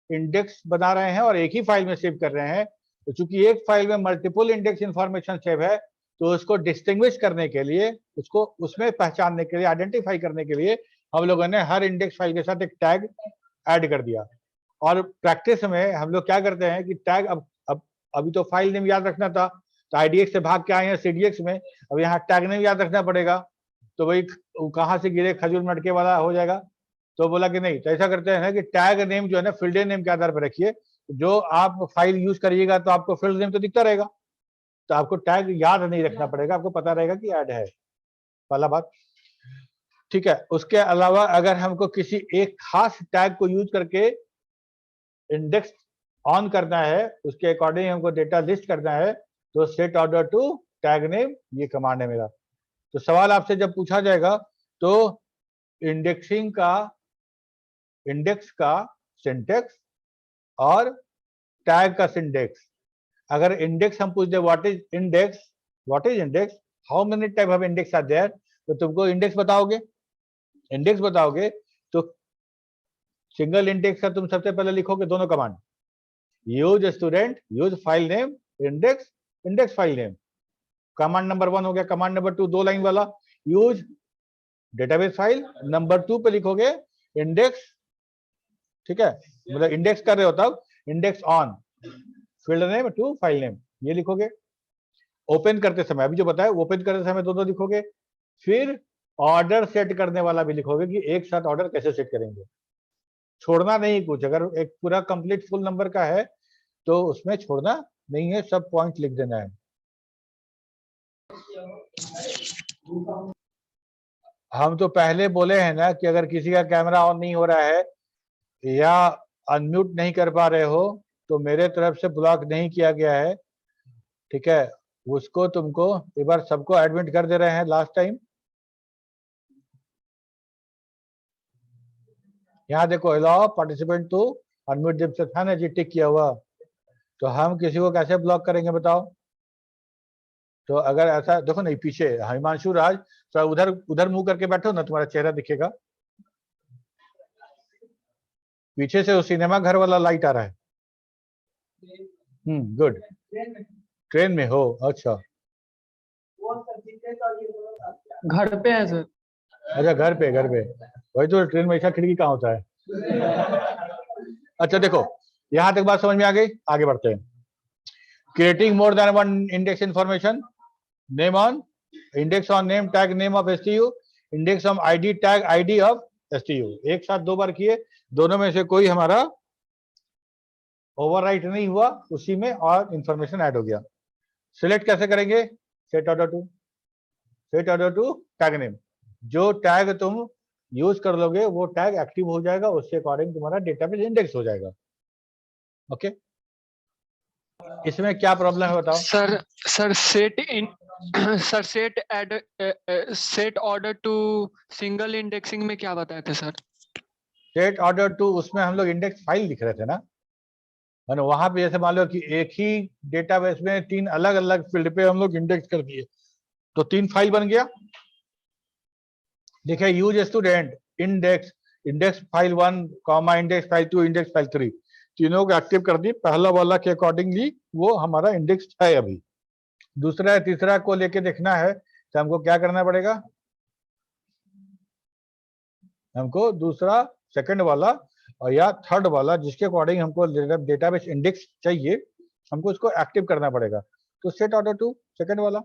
इंडेक्स बना रहे हैं और एक ही फाइल में सेव कर रहे हैं। तो चूंकि एक फाइल में मल्टीपल इंडेक्स इंफॉर्मेशन सेव है, तो उसको डिस्टिंग्विश करने के लिए, उसको उसमें पहचानने के लिए, आइडेंटिफाई करने के लिए हम लोगों ने हर इंडेक्स फाइल के साथ एक टैग ऐड कर दिया। और प्रैक्टिस में हम लोग क्या करते हैं कि टैग अब अभी तो फाइल नेम याद रखना था, तो आईडीएक्स से भाग के आए हैं सीडीएक्स में, अब यहाँ टैग नेम याद रखना पड़ेगा। तो भाई कहाँ से गिरे खजूर मटके वाला हो जाएगा। तो बोला कि नहीं, तो ऐसा करते हैं कि टैग नेम जो है ना फील्ड नेम के आधार पर रखिए। जो आप फाइल यूज करिएगा तो आपको फील्ड नेम तो दिखता रहेगा, तो आपको टैग याद नहीं रखना पड़ेगा, आपको पता रहेगा कि ऐड है। पहला बात, ठीक है। उसके अलावा अगर हमको किसी एक खास टैग को यूज करके इंडेक्स ऑन करना है, उसके अकॉर्डिंग हमको डेटा लिस्ट करना है, तो set order to tag name ये कमांड है मेरा। तो सवाल आपसे जब पूछा जाएगा तो इंडेक्सिंग का, इंडेक्स का सिंटेक्स और टैग का सिंटेक्स, अगर इंडेक्स हम पूछ दे what is index, what is index, how many type of index are there, तो तुमको इंडेक्स बताओगे, इंडेक्स बताओगे तो सिंगल इंडेक्स का तुम सबसे पहले लिखोगे दोनों command, use student, use file name, index, index file name. Command number 1 हो गया। कमांड नंबर 2 दो लाइन वाला, यूज डेटाबेस फाइल, नंबर 2 पे लिखोगे इंडेक्स, ठीक है, मतलब इंडेक्स कर रहे हो तब index on field name to file name, ये लिखोगे। ओपन करते समय, अभी जो बताया ओपन करते समय दोनों लिखोगे। फिर ऑर्डर सेट करने वाला भी लिखोगे कि एक साथ ऑर्डर कैसे सेट करेंगे, छोड़ना नहीं कुछ। अगर एक पूरा कंप्लीट फुल नंबर का है तो उसमें छोड़ना नहीं है, सब पॉइंट लिख देना है। हम तो पहले बोले हैं ना कि अगर किसी का कैमरा ऑन नहीं हो रहा है या अनम्यूट नहीं कर पा रहे हो तो मेरे तरफ से ब्लॉक नहीं किया गया है, ठीक है। उसको तुमको एक बार सबको एडमिट कर दे रहे हैं लास्ट टाइम। यहाँ देखो, अलाउ पार्टिसिपेंट टू अनम्यूट दिमसेल्फ, है ना जी, टिक किया हुआ। तो हम किसी को कैसे ब्लॉक करेंगे बताओ। तो अगर ऐसा देखो नहीं, पीछे हिमांशु राज, तो उधर उधर मुंह करके बैठो ना, तुम्हारा चेहरा दिखेगा। पीछे से वो सिनेमा घर वाला लाइट आ रहा है। गुड। ट्रेन में हो, अच्छा। घर पे है सर। अच्छा घर पे, घर पे। वही तो, ट्रेन में ऐसा खिड़की कहाँ होता है। अच्छा देखो, यहां तक बात समझ में आ गई, आगे बढ़ते हैं। Creating more than one index information, name on, index on name tag name of एसटीयू, index on ID tag ID of एसटीयू। एक साथ दो बार किए, दोनों में से कोई हमारा ओवरराइट नहीं हुआ, उसी में और इंफॉर्मेशन ऐड हो गया। सिलेक्ट कैसे करेंगे, set order to, set order to tag name. जो टैग तुम यूज कर लोगे वो टैग एक्टिव हो जाएगा, उसके अकॉर्डिंग तुम्हारा डेटाबेस इंडेक्स हो जाएगा। ओके, इसमें क्या प्रॉब्लम है बताओ। Sir set in sir set add set order to single indexing में क्या बताए थे सर। सेट ऑर्डर टू, उसमें हम लोग इंडेक्स फाइल लिख रहे थे ना, वहां पे जैसे मान लो कि एक ही डेटाबेस में 3 अलग अलग फील्ड पे हम लोग इंडेक्स कर दिए, तो 3 फाइल बन गया। देखिए, use student, index, index file 1 comma index file 2 index file 3, तीनों को एक्टिव कर दी। पहला वाला के अकॉर्डिंगली वो हमारा इंडेक्स है अभी। दूसरा या तीसरा को लेके देखना है तो हमको क्या करना पड़ेगा, हमको दूसरा, सेकंड वाला और या थर्ड वाला जिसके अकॉर्डिंग हमको डेटाबेस इंडेक्स चाहिए, हमको उसको एक्टिव करना पड़ेगा। तो सेट ऑर्डर टू सेकंड वाला।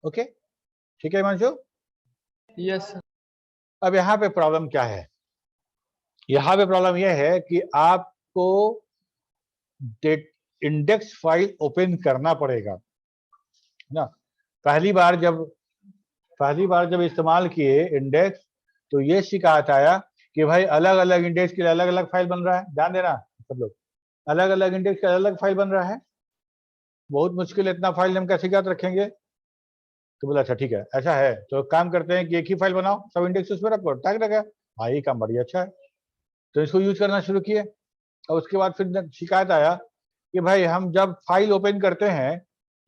ओके, ठीक है हिमांशु। Yes sir. अब यहाँ पे प्रॉब्लम क्या है, यहाँ पे प्रॉब्लम यह है कि आपको इंडेक्स फाइल ओपन करना पड़ेगा ना। पहली बार जब इस्तेमाल किए इंडेक्स, तो ये शिकायत आया कि भाई अलग अलग इंडेक्स के लिए अलग अलग फाइल बन रहा है। ध्यान देना सब लोग, अलग अलग इंडेक्स के अलग अलग फाइल बन रहा है, बहुत मुश्किल, इतना फाइल हम कैसे याद रखेंगे। तो बोला अच्छा ठीक है, ऐसा है तो काम करते हैं कि एक ही फाइल बनाओ, सब इंडेक्स उसमें रखो, टैग लगा। हाँ ये काम बढ़िया, अच्छा है। तो इसको यूज करना शुरू किए, और उसके बाद फिर शिकायत आया कि भाई हम जब फाइल ओपन करते हैं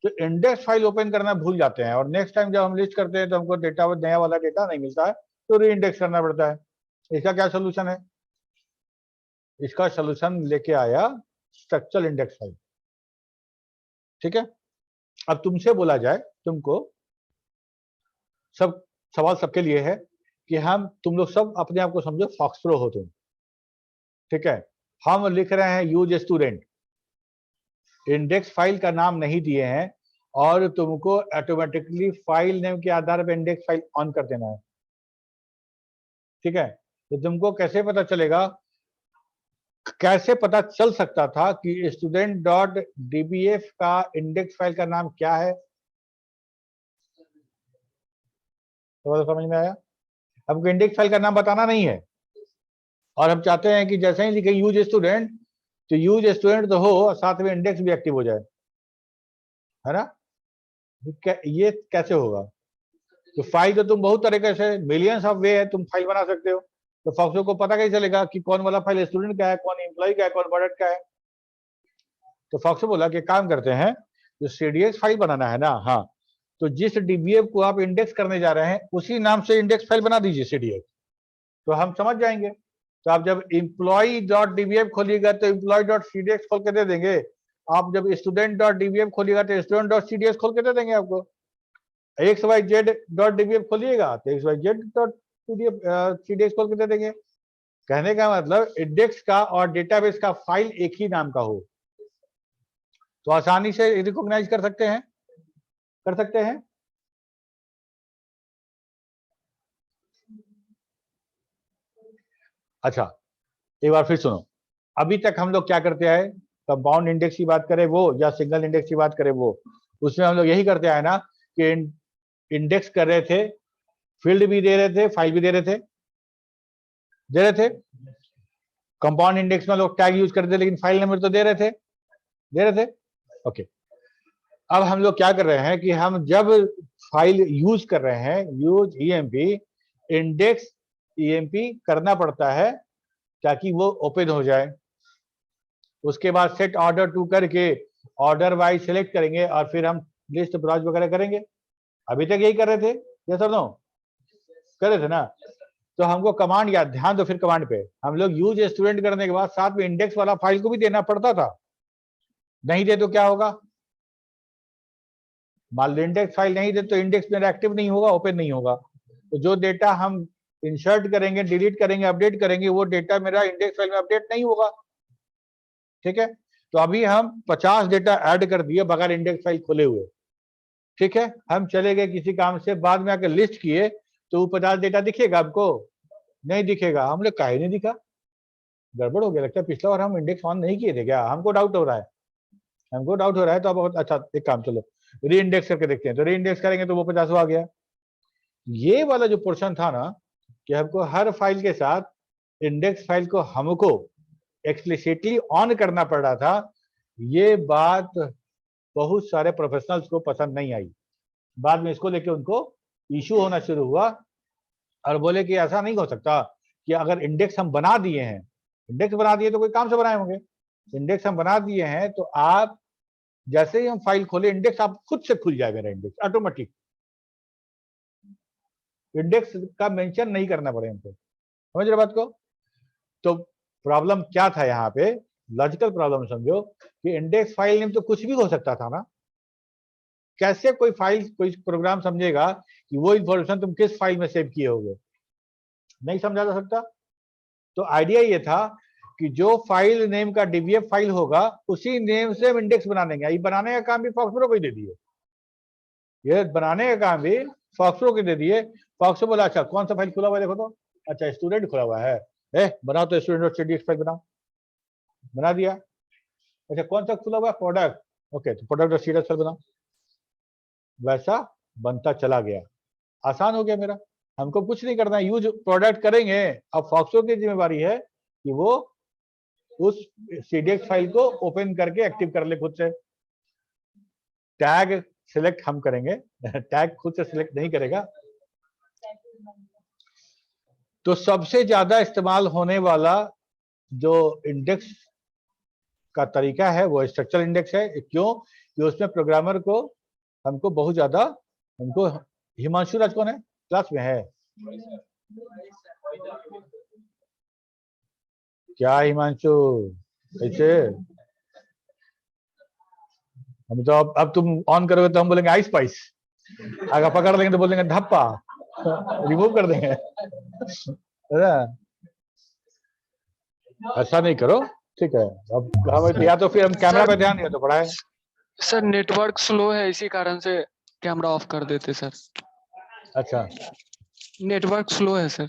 तो इंडेक्स फाइल ओपन करना भूल जाते हैं और नेक्स्ट टाइम जब हम लिस्ट करते हैं तो हमको डेटा नया वाला डेटा नहीं मिलता है, तो री इंडेक्स करना पड़ता है। इसका क्या सोल्यूशन है? इसका सोल्यूशन लेके आया स्ट्रक्चरल इंडेक्स फाइल। ठीक है, अब तुमसे बोला जाए, तुमको सब सवाल सबके लिए है कि तुम लोग सब अपने आप को समझो फॉक्सप्रो हो तुम। ठीक है, हम लिख रहे हैं यूज स्टूडेंट, इंडेक्स फाइल का नाम नहीं दिए हैं और तुमको ऑटोमेटिकली फाइल नेम के आधार पर इंडेक्स फाइल ऑन कर देना है। ठीक है, तो तुमको कैसे पता चलेगा, कैसे पता चल सकता था कि स्टूडेंट डॉट dbf का इंडेक्स फाइल का नाम क्या है? तो समझ में आया? हमको इंडेक्स फाइल का नाम बताना नहीं है और हम चाहते हैं कि जैसे ही लिखे यूज स्टूडेंट, तो यूज स्टूडेंट तो हो, साथ में इंडेक्स भी एक्टिव हो जाए, है ना? ये कैसे होगा? तो फाइल तो तुम बहुत तरीके से, मिलियंस ऑफ वे है तुम फाइल बना सकते हो। तो फॉक्सो को पता कैसे चलेगा कि कौन वाला फाइल स्टूडेंट का है, कौन एम्प्लॉय का है, कौन बर्डन का है? तो फॉक्सो बोला कि काम करते हैं, जो CDX फाइल बनाना है ना, हाँ, तो जिस DBF को आप इंडेक्स करने जा रहे हैं उसी नाम से इंडेक्स फाइल बना दीजिए CDX, तो हम समझ जाएंगे। तो आप जब employee.dbf खोलिएगा तो employee.cdx खोल के दे देंगे, आप जब student.dbf खोलिएगा तो student.cdx खोल के दे देंगे आपको। xyz.dbf खोलिएगा तो xyz.cdx खोल के दे देंगे। कहने का मतलब इंडेक्स का और डेटाबेस का फाइल एक ही नाम का हो, तो आसानी से रिकॉग्नाइज कर सकते हैं, अच्छा, एक बार फिर सुनो, अभी तक हम लोग क्या करते आए, कंपाउंड इंडेक्स की बात करें वो या सिंगल इंडेक्स की बात करें वो, उसमें हम लोग यही करते आए ना कि इंडेक्स कर रहे थे, फील्ड भी दे रहे थे, फाइल भी दे रहे थे। कंपाउंड इंडेक्स में लोग टैग यूज करते थे लेकिन फाइल नंबर तो दे रहे थे। ओके, अब हम लोग क्या कर रहे हैं कि हम जब फाइल यूज कर रहे हैं, यूज emp, इंडेक्स emp करना पड़ता है ताकि वो ओपन हो जाए। उसके बाद सेट ऑर्डर टू करके ऑर्डर वाइज सेलेक्ट करेंगे और फिर हम लिस्ट ब्राउज वगैरह करेंगे। अभी तक यही कर रहे थे, ये सर नो कर रहे थे ना? तो हमको कमांड याद, ध्यान दो फिर कमांड पे, हम लोग यूज स्टूडेंट करने के बाद साथ में इंडेक्स वाला फाइल को भी देना पड़ता था, नहीं दे तो क्या होगा? मान लो इंडेक्स फाइल नहीं दे तो इंडेक्स मेरा एक्टिव नहीं होगा, ओपन नहीं होगा। तो जो डेटा हम इंसर्ट करेंगे, डिलीट करेंगे, अपडेट करेंगे, वो डेटा मेरा इंडेक्स फाइल में अपडेट नहीं होगा। ठीक है, तो अभी हम 50 डेटा ऐड कर दिए बगैर इंडेक्स फाइल खोले हुए। ठीक है, हम चले गए किसी काम से, बाद में आकर लिस्ट किए तो वो 50 डेटा दिखेगा आपको? नहीं दिखेगा। हम लोग काहे नहीं दिखा, गड़बड़ हो गया लगता है, पिछला बार हम इंडेक्स ऑन नहीं किए थे क्या? हमको डाउट हो रहा है, तो अब बहुत अच्छा, एक काम, चलो री इंडेक्स करके देखते हैं। तो री इंडेक्स करेंगे तो वो 50 आ गया। ये वाला जो पोर्शन था ना कि हमको हर फाइल के साथ इंडेक्स फाइल को हमको एक्सप्लिसिटली ऑन करना पड़ रहा था, ये बात बहुत सारे प्रोफेशनल्स को पसंद नहीं आई। बाद में इसको लेके उनको इशू होना शुरू हुआ और बोले कि ऐसा नहीं हो सकता कि अगर इंडेक्स हम बना दिए हैं, इंडेक्स बना दिए तो कोई काम से बनाए होंगे, इंडेक्स हम बना दिए हैं तो आप जैसे ही हम फाइल खोले इंडेक्स आप खुद से खुल जाए, मेरा इंडेक्स ऑटोमेटिक, इंडेक्स का मेंशन नहीं करना पड़े हमको। समझ रहे बात को? तो प्रॉब्लम क्या था यहाँ पे, लॉजिकल प्रॉब्लम समझो कि इंडेक्स फाइल नेम तो कुछ भी हो सकता था ना। कैसे कोई फाइल, कोई प्रोग्राम समझेगा कि वो इंफॉर्मेशन तुम किस फाइल में सेव किए होगे? नहीं समझा जा सकता। तो आइडिया ये था कि जो फाइल नेम का डीबीएफ फाइल होगा उसी नेम से हम इंडेक्स बना देंगे। ये बनाने का काम भी फॉक्सप्रो को ही दे दिए, ये बनाने का काम भी फॉक्सप्रो को दे दिए। फॉक्सप्रो बोला अच्छा कौन सा फाइल खुला हुआ है देखो तो, अच्छा स्टूडेंट खुला हुआ है, बनाओ तो स्टूडेंट फाइल बनाओ, बना दिया। अच्छा कौन सा खुला हुआ है? प्रोडक्ट, ओके तो प्रोडक्ट फाइल बनाओ। वैसा बनता चला गया, आसान हो गया मेरा, हमको कुछ नहीं करना है, यूज प्रोडक्ट करेंगे। अब फॉक्सप्रो की जिम्मेवारी है कि वो उस CDX फाइल को ओपन करके एक्टिव कर ले खुद से। टैग सिलेक्ट हम करेंगे, टैग खुद से सिलेक्ट नहीं करेगा। तो सबसे ज्यादा इस्तेमाल होने वाला जो इंडेक्स का तरीका है वो स्ट्रक्चरल इंडेक्स है। क्यों? कि उसमें प्रोग्रामर को हमको बहुत ज्यादा हमको हिमांशु राज कौन है क्लास में है क्या हिमांशु कैसे हम तो अब तुम ऑन करोगे तो हम बोलेंगे आइस पाइस अगर पकड़ लेंगे तो बोलेंगे धप्पा रिमूव कर देंगे है ना ऐसा नहीं करो ठीक है। अब हम या तो फिर हम कैमरा पे ध्यान दिया तो पड़ा है सर नेटवर्क स्लो है इसी कारण से कैमरा ऑफ कर देते सर। अच्छा नेटवर्क स्लो है सर।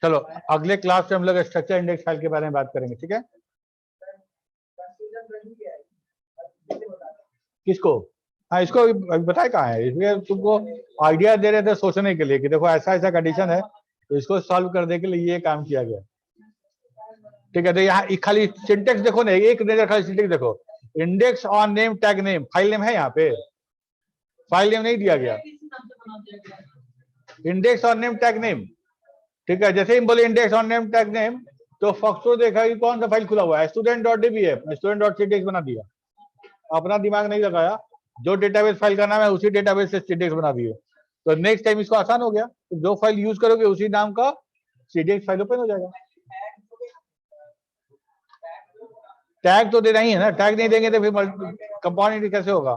चलो अगले क्लास में हम लोग स्ट्रक्चर इंडेक्स फाइल के बारे में बात करेंगे ठीक है। किसको? हाँ इसको अभी बताए कहाँ है इसलिए तुमको आइडिया दे रहे थे सोचने के लिए कि देखो ऐसा ऐसा कंडीशन है इसको सॉल्व करने के लिए ये काम किया गया ठीक है। तो यहाँ खाली सिंटेक्स देखो ना एक नजर खाली सिंटेक्स देखो index on name tag name file name है यहाँ पे फाइल नेम नहीं दिया गया index on name tag name ठीक है। जैसे ही बोले index on name tag name तो फॉक्सो देखा कि कौन सा फाइल खुला हुआ है student.db है student.ctx बना दिया अपना दिमाग नहीं लगाया जो डेटाबेस फाइल का नाम है उसी डेटाबेस से ctx बना दिए तो नेक्स्ट टाइम इसको आसान हो गया तो जो फाइल यूज करोगे उसी नाम का ctx फाइल ओपन हो जाएगा। टैग तो देना ही है ना टैग नहीं देंगे तो फिर कंपाउंड कैसे होगा।